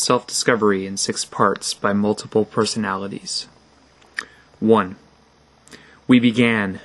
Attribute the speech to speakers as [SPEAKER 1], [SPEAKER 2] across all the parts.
[SPEAKER 1] Self-Discovery in 6 parts by multiple personalities. 1. We began.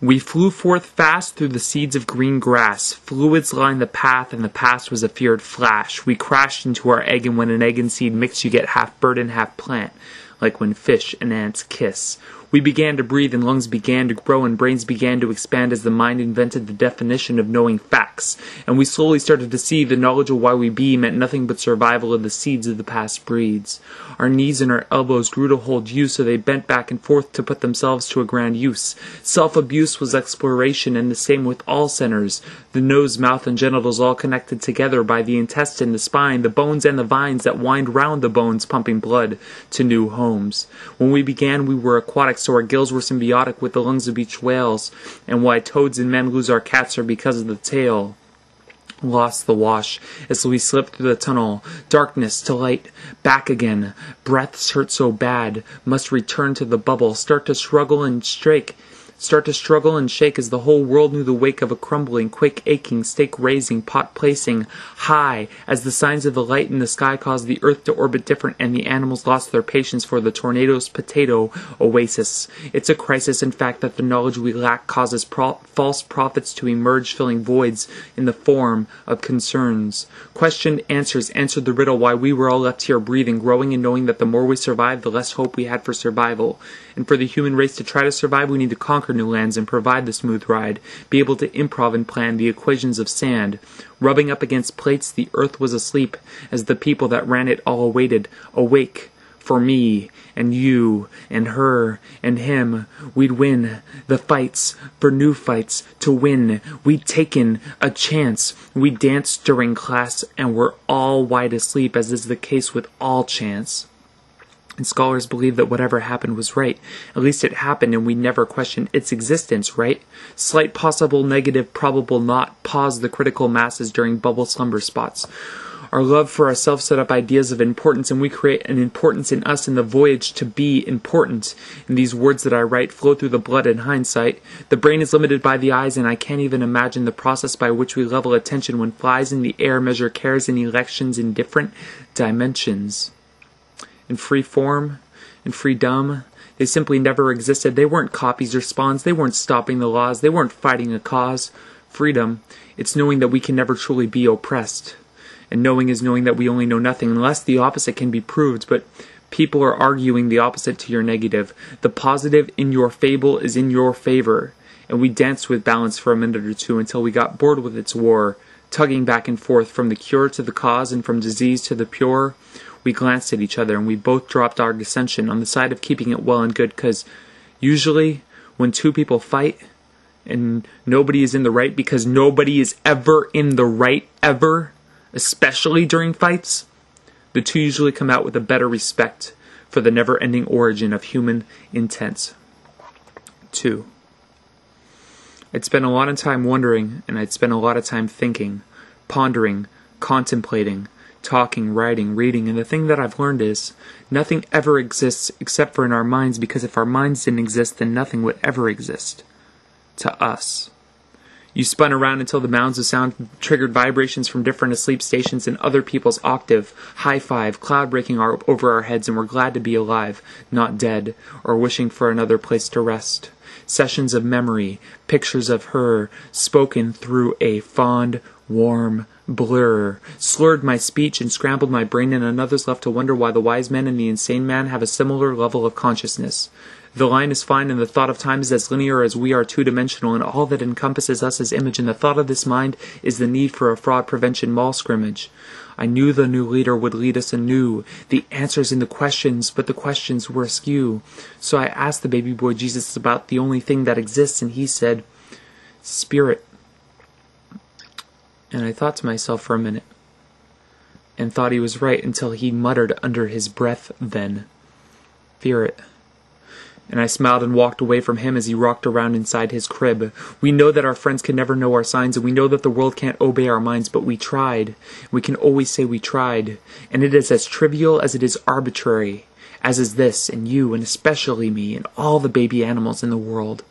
[SPEAKER 1] We flew forth fast through the seeds of green grass. Fluids lined the path, and the past was a feared flash. We crashed into our egg, and when an egg and seed mix, you get half bird and half plant, like when fish and ants kiss. We began to breathe, and lungs began to grow, and brains began to expand as the mind invented the definition of knowing facts. And we slowly started to see the knowledge of why we be meant nothing but survival of the seeds of the past breeds. Our knees and our elbows grew to hold you, so they bent back and forth to put themselves to a grand use. Self-abuse was exploration, and the same with all centers. The nose, mouth, and genitals all connected together by the intestine, the spine, the bones, and the vines that wind round the bones, pumping blood to new homes. When we began, we were aquatic, so our gills were symbiotic with the lungs of beach whales, and why toads and men lose our cats are because of the tail. Lost the wash as we slipped through the tunnel, darkness to light, back again. Breaths hurt so bad, must return to the bubble, start to struggle and shake as the whole world knew the wake of a crumbling, quake aching, stake raising, pot placing, high, as the signs of the light in the sky caused the earth to orbit different, and the animals lost their patience for the tornado's potato oasis. It's a crisis, in fact, that the knowledge we lack causes false prophets to emerge, filling voids in the form of concerns. Questioned answers answered the riddle why we were all left here breathing, growing, and knowing that the more we survived, the less hope we had for survival. And for the human race to try to survive, we need to conquer new lands and provide the smooth ride, be able to improv and plan the equations of sand. Rubbing up against plates, the earth was asleep, as the people that ran it all awaited, awake, for me, and you, and her, and him. We'd win the fights, for new fights, to win. We'd taken a chance. We danced during class, and were all wide asleep, as is the case with all chance. And scholars believe that whatever happened was right. At least it happened, and we never questioned its existence, right? Slight possible negative, probable not. Pause the critical masses during bubble slumber spots. Our love for ourselves set up ideas of importance, and we create an importance in us in the voyage to be important. And these words that I write flow through the blood in hindsight. The brain is limited by the eyes, and I can't even imagine the process by which we level attention when flies in the air measure cares and elections in different dimensions. In free form, in freedom, they simply never existed. They weren't copies or spawns. They weren't stopping the laws. They weren't fighting a cause. Freedom, it's knowing that we can never truly be oppressed. And knowing is knowing that we only know nothing unless the opposite can be proved. But people are arguing the opposite to your negative. The positive in your fable is in your favor. And we danced with balance for a minute or two until we got bored with its war, tugging back and forth from the cure to the cause and from disease to the pure. We glanced at each other, and we both dropped our dissension on the side of keeping it well and good, because usually when two people fight and nobody is in the right, because nobody is ever in the right, ever, especially during fights, the two usually come out with a better respect for the never-ending origin of human intent. 2. I'd spent a lot of time wondering, and I'd spent a lot of time thinking, pondering, contemplating, talking, writing, reading, and the thing that I've learned is nothing ever exists except for in our minds, because if our minds didn't exist, then nothing would ever exist to us. You spun around until the mounds of sound triggered vibrations from different asleep stations in other people's octave, high five, cloud breaking over our heads, and we're glad to be alive, not dead, or wishing for another place to rest. Sessions of memory, pictures of her, spoken through a fond, warm blur, slurred my speech and scrambled my brain, and another's left to wonder why the wise man and the insane man have a similar level of consciousness. The line is fine, and the thought of time is as linear as we are two-dimensional, and all that encompasses us is image, and the thought of this mind is the need for a fraud prevention mall scrimmage. I knew the new leader would lead us anew, the answers in the questions, but the questions were askew. So I asked the baby boy Jesus about the only thing that exists, and he said, Spirit. And I thought to myself for a minute, and thought he was right until he muttered under his breath then, Fear it. And I smiled and walked away from him as he rocked around inside his crib. We know that our friends can never know our signs, and we know that the world can't obey our minds, but we tried. We can always say we tried. And it is as trivial as it is arbitrary, as is this, and you, and especially me, and all the baby animals in the world.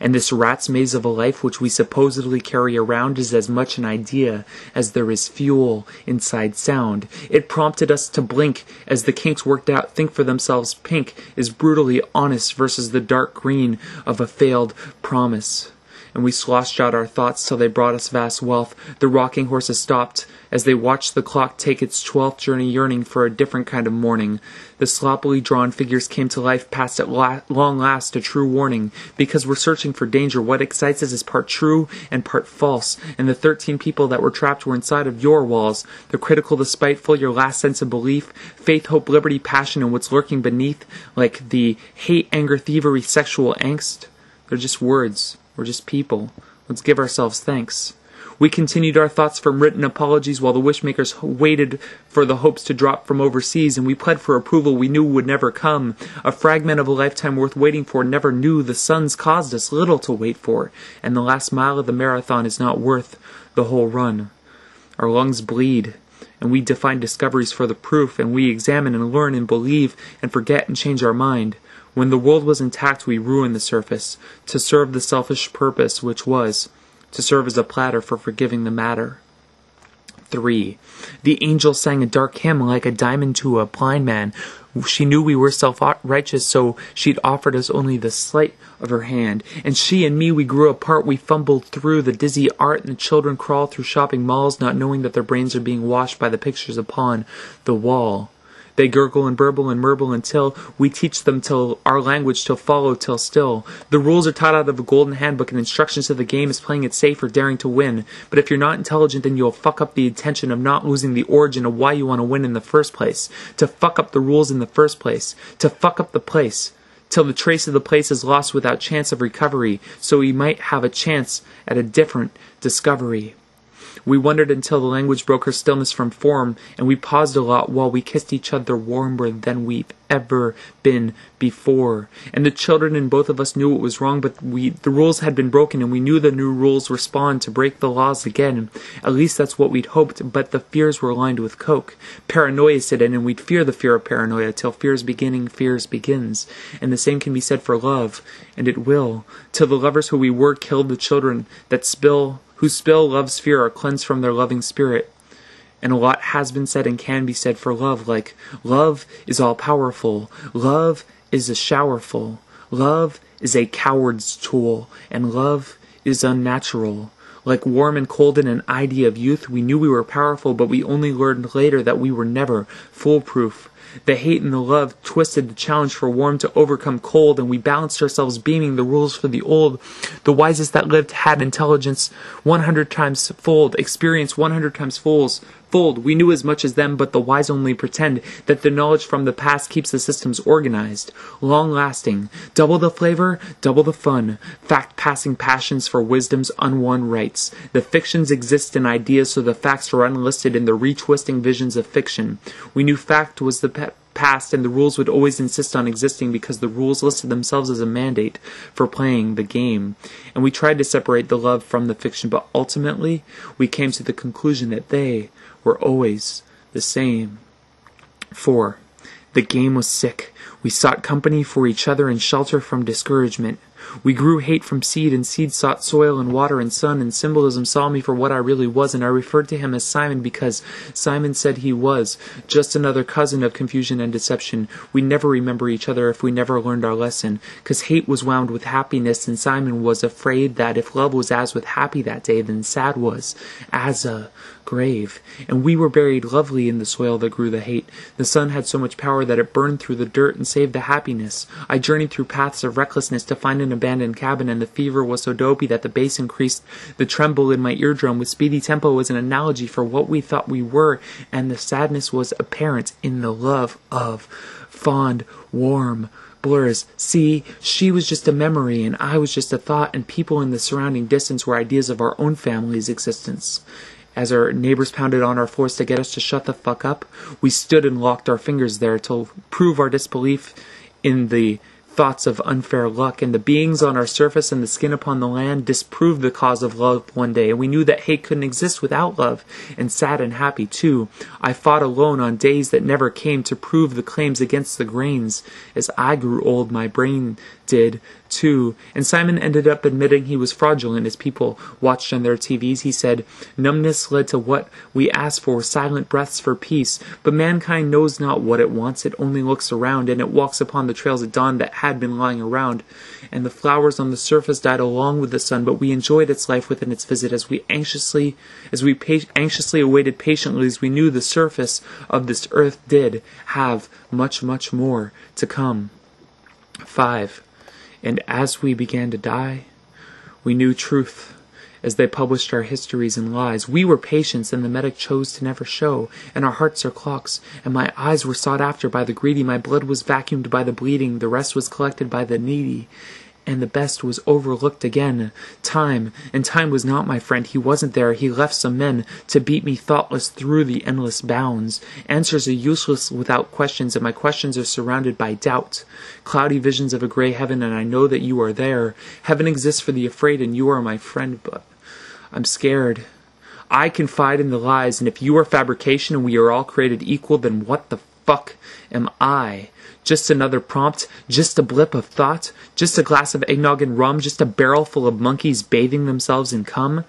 [SPEAKER 1] And this rat's maze of a life which we supposedly carry around is as much an idea as there is fuel inside sound. It prompted us to blink as the kinks worked out think for themselves pink is brutally honest versus the dark green of a failed promise. And we sloshed out our thoughts till they brought us vast wealth. The rocking horses stopped as they watched the clock take its 12th journey, yearning for a different kind of morning. The sloppily drawn figures came to life, past at long last a true warning. Because we're searching for danger, what excites us is part true and part false. And the 13 people that were trapped were inside of your walls. The critical, the spiteful, your last sense of belief, faith, hope, liberty, passion, and what's lurking beneath, like the hate, anger, thievery, sexual angst. They're just words. We're just people. Let's give ourselves thanks. We continued our thoughts from written apologies while the wishmakers waited for the hopes to drop from overseas, and we pled for approval we knew would never come. A fragment of a lifetime worth waiting for never knew the suns caused us little to wait for, and the last mile of the marathon is not worth the whole run. Our lungs bleed, and we define discoveries for the proof, and we examine and learn and believe and forget and change our mind. When the world was intact, we ruined the surface, to serve the selfish purpose which was to serve as a platter for forgiving the matter. 3. The angel sang a dark hymn like a diamond to a blind man. She knew we were self-righteous, so she'd offered us only the sleight of her hand. And she and me, we grew apart. We fumbled through the dizzy art, and the children crawled through shopping malls, not knowing that their brains are being washed by the pictures upon the wall. They gurgle and burble and murble until we teach them till our language till follow till still. The rules are taught out of a golden handbook, and instructions to the game is playing it safe or daring to win. But if you're not intelligent, then you'll fuck up the intention of not losing the origin of why you want to win in the first place. To fuck up the rules in the first place. To fuck up the place. Till the trace of the place is lost without chance of recovery, so we might have a chance at a different discovery. We wondered until the language broke her stillness from form, and we paused a lot while we kissed each other warmer than we've ever been before. And the children and both of us knew it was wrong, but the rules had been broken, and we knew the new rules were spawned to break the laws again. At least that's what we'd hoped, but the fears were lined with coke. Paranoia set in, and we'd fear the fear of paranoia, till fears begins. And the same can be said for love, and it will, till the lovers who we were killed the children who spill love's fear are cleansed from their loving spirit. And a lot has been said and can be said for love, like love is all-powerful, love is a showerful, love is a coward's tool, and love is unnatural. Like warm and cold in an idea of youth, we knew we were powerful, but we only learned later that we were never foolproof. The hate and the love twisted the challenge for warm to overcome cold, and we balanced ourselves beaming the rules for the old. The wisest that lived had intelligence 100 times fold, experience 100 times fold. We knew as much as them, but the wise only pretend that the knowledge from the past keeps the systems organized, long-lasting, double the flavor, double the fun, fact-passing passions for wisdom's unwon rights. The fictions exist in ideas, so the facts are unlisted in the retwisting visions of fiction. We knew fact was the past, and the rules would always insist on existing because the rules listed themselves as a mandate for playing the game. And we tried to separate the love from the fiction, but ultimately we came to the conclusion that they were always the same. 4. The game was sick. We sought company for each other and shelter from discouragement. We grew hate from seed, and seed sought soil and water and sun, and symbolism saw me for what I really was, and I referred to him as Simon because Simon said he was just another cousin of confusion and deception. We never remember each other if we never learned our lesson, 'cause hate was wound with happiness, and Simon was afraid that if love was as with happy that day, then sad was as a grave. And we were buried lovely in the soil that grew the hate. The sun had so much power that it burned through the dirt and saved the happiness. I journeyed through paths of recklessness to find an abandoned cabin, and the fever was so dopey that the bass increased. The tremble in my eardrum with speedy tempo was an analogy for what we thought we were, and the sadness was apparent in the love of fond, warm blurs. See, she was just a memory, and I was just a thought, and people in the surrounding distance were ideas of our own family's existence. As our neighbors pounded on our floors to get us to shut the fuck up, we stood and locked our fingers there to prove our disbelief in the thoughts of unfair luck, and the beings on our surface and the skin upon the land disproved the cause of love one day, and we knew that hate couldn't exist without love, and sad and happy too. I fought alone on days that never came to prove the claims against the grains. As I grew old, my brain did 2. And Simon ended up admitting he was fraudulent as people watched on their TVs. He said, numbness led to what we asked for, silent breaths for peace. But mankind knows not what it wants. It only looks around, and it walks upon the trails at dawn that had been lying around. And the flowers on the surface died along with the sun, but we enjoyed its life within its visit as we anxiously awaited patiently, as we knew the surface of this earth did have much, much more to come. 5. And as we began to die, we knew truth. As they published our histories and lies, we were patients, and the medic chose to never show. And our hearts are clocks, and my eyes were sought after by the greedy. My blood was vacuumed by the bleeding. The rest was collected by the needy. And the best was overlooked again. Time. And time was not my friend. He wasn't there. He left some men to beat me thoughtless through the endless bounds. Answers are useless without questions, and my questions are surrounded by doubt. Cloudy visions of a gray heaven, and I know that you are there. Heaven exists for the afraid, and you are my friend, but I'm scared. I confide in the lies, and if you are fabrication and we are all created equal, then what the fuck am I? Just another prompt? Just a blip of thought? Just a glass of eggnog and rum? Just a barrel full of monkeys bathing themselves in cum?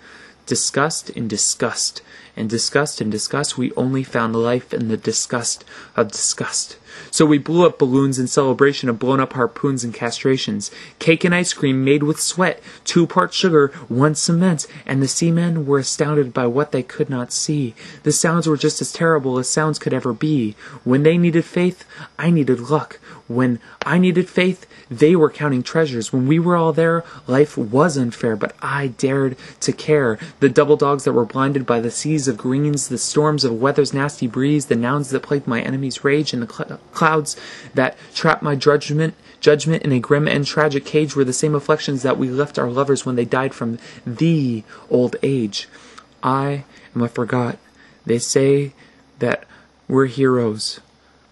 [SPEAKER 1] Disgust in disgust, and disgust in disgust, we only found life in the disgust of disgust. So we blew up balloons in celebration of blown up harpoons and castrations. Cake and ice cream made with sweat, 2 parts sugar, 1 cement, and the seamen were astounded by what they could not see. The sounds were just as terrible as sounds could ever be. When they needed faith, I needed luck. When I needed faith, they were counting treasures. When we were all there, life was unfair, but I dared to care. The double dogs that were blinded by the seas of greens, the storms of weather's nasty breeze, the nouns that plagued my enemy's rage, and the clouds that trapped my judgment in a grim and tragic cage were the same afflictions that we left our lovers when they died from the old age. I am a forgot. They say that we're heroes.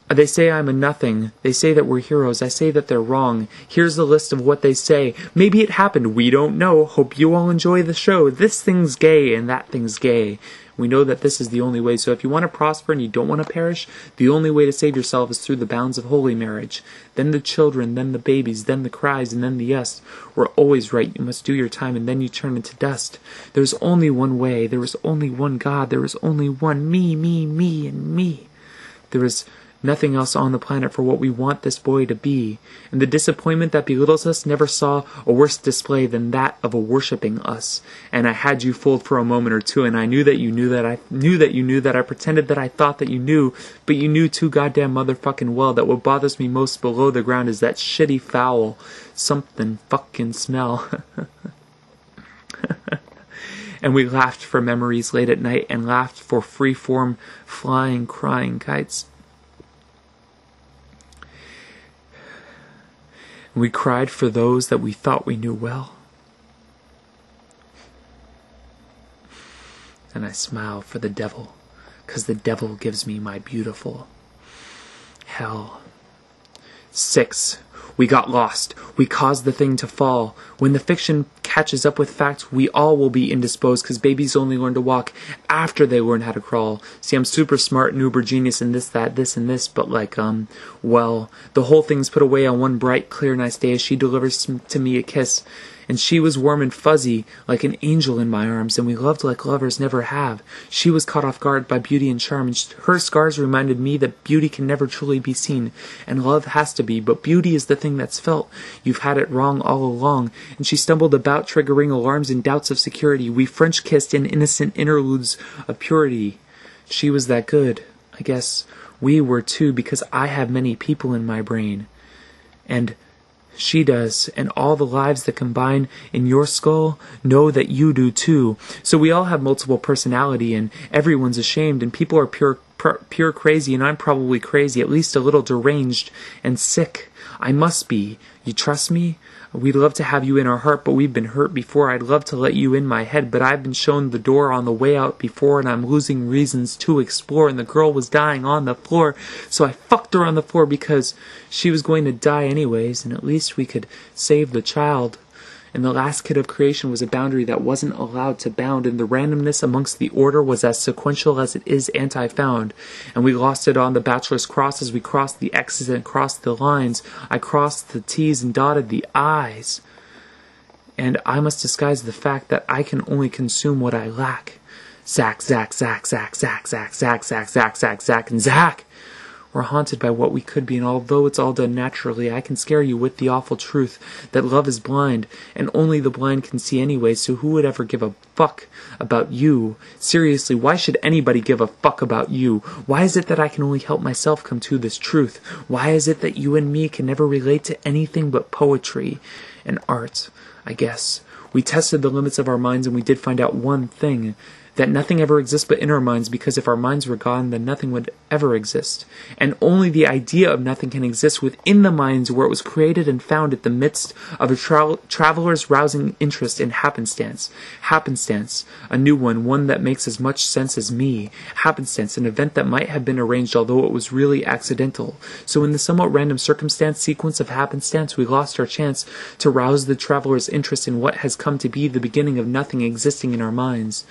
[SPEAKER 1] They say I'm a nothing. They say that we're heroes. I say that they're wrong. Here's the list of what they say. Maybe it happened. We don't know. Hope you all enjoy the show. This thing's gay and that thing's gay. We know that this is the only way. So if you want to prosper and you don't want to perish, the only way to save yourself is through the bounds of holy marriage. Then the children, then the babies, then the cries, and then the yes. We're always right. You must do your time, and then you turn into dust. There's only one way. There is only one God. There is only one me, and me. There is nothing else on the planet for what we want this boy to be. And the disappointment that belittles us never saw a worse display than that of a worshipping us. And I had you fooled for a moment or two, and I knew that you knew that I knew that you knew that I pretended that I thought that you knew, but you knew too goddamn motherfucking well that what bothers me most below the ground is that shitty foul something fucking smell. And we laughed for memories late at night, and laughed for free-form flying, crying kites. We cried for those that we thought we knew well. And I smiled for the devil, 'cause the devil gives me my beautiful hell. 6. We got lost. We caused the thing to fall. When the fiction catches up with facts, we all will be indisposed, because babies only learn to walk after they learn how to crawl. See, I'm super smart and uber genius and this, and this, but well, the whole thing's put away on one bright, clear, nice day as she delivers to me a kiss. And she was warm and fuzzy, like an angel in my arms, and we loved like lovers never have. She was caught off guard by beauty and charm, and her scars reminded me that beauty can never truly be seen, and love has to be, but beauty is the thing that's felt. You've had it wrong all along. And she stumbled about, triggering alarms and doubts of security. We French kissed in innocent interludes of purity. She was that good. I guess we were too, because I have many people in my brain. And she does, and all the lives that combine in your skull know that you do too. So we all have multiple personality, and everyone's ashamed, and people are pure crazy, and I'm probably crazy, at least a little deranged and sick. I must be. You trust me? We'd love to have you in our heart, but we've been hurt before. I'd love to let you in my head, but I've been shown the door on the way out before, and I'm losing reasons to explore, and the girl was dying on the floor, so I fucked her on the floor because she was going to die anyways, and at least we could save the child. And the last kid of creation was a boundary that wasn't allowed to bound, and the randomness amongst the order was as sequential as it is anti-found. And we lost it on the bachelor's cross as we crossed the X's and crossed the lines. I crossed the T's and dotted the I's. And I must disguise the fact that I can only consume what I lack. Zack, Zack, Zack, Zack, Zack, Zack, Zack, Zack, Zack, Zack, Zack, and Zack. We're haunted by what we could be, and although it's all done naturally, I can scare you with the awful truth that love is blind, and only the blind can see anyway, so who would ever give a fuck about you? Seriously, why should anybody give a fuck about you? Why is it that I can only help myself come to this truth? Why is it that you and me can never relate to anything but poetry and art? I guess. We tested the limits of our minds, and we did find out one thing, that nothing ever exists but in our minds, because if our minds were gone, then nothing would ever exist. And only the idea of nothing can exist within the minds where it was created and found at the midst of a traveler's rousing interest in happenstance. Happenstance, a new one that makes as much sense as me. Happenstance, an event that might have been arranged, although it was really accidental. So in the somewhat random circumstance sequence of happenstance, we lost our chance to rouse the traveler's interest in what has come to be the beginning of nothing existing in our minds.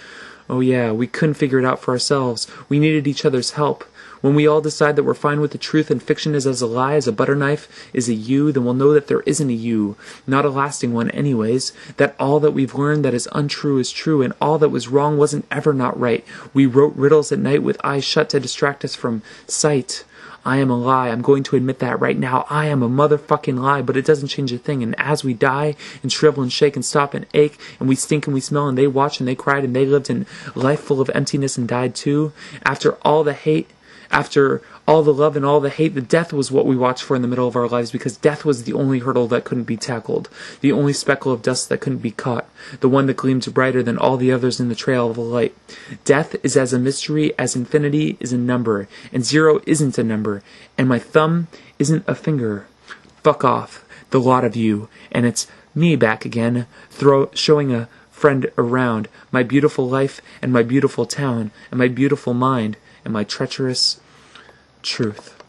[SPEAKER 1] Oh yeah, we couldn't figure it out for ourselves. We needed each other's help. When we all decide that we're fine with the truth and fiction is as a lie as a butter knife is a you, then we'll know that there isn't a you. Not a lasting one anyways. That all that we've learned that is untrue is true, and all that was wrong wasn't ever not right. We wrote riddles at night with eyes shut to distract us from sight. I am a lie. I'm going to admit that right now. I am a motherfucking lie, but it doesn't change a thing. And as we die and shrivel and shake and stop and ache, and we stink and we smell, and they watch and they cried and they lived in life full of emptiness and died too, after all the hate, after all the love and all the hate, the death was what we watched for in the middle of our lives, because death was the only hurdle that couldn't be tackled, the only speckle of dust that couldn't be caught, the one that gleamed brighter than all the others in the trail of the light. Death is as a mystery as infinity is a number, and 0 isn't a number, and my thumb isn't a finger. Fuck off, the lot of you, and it's me back again, showing a friend around, my beautiful life and my beautiful town and my beautiful mind and my treacherous truth.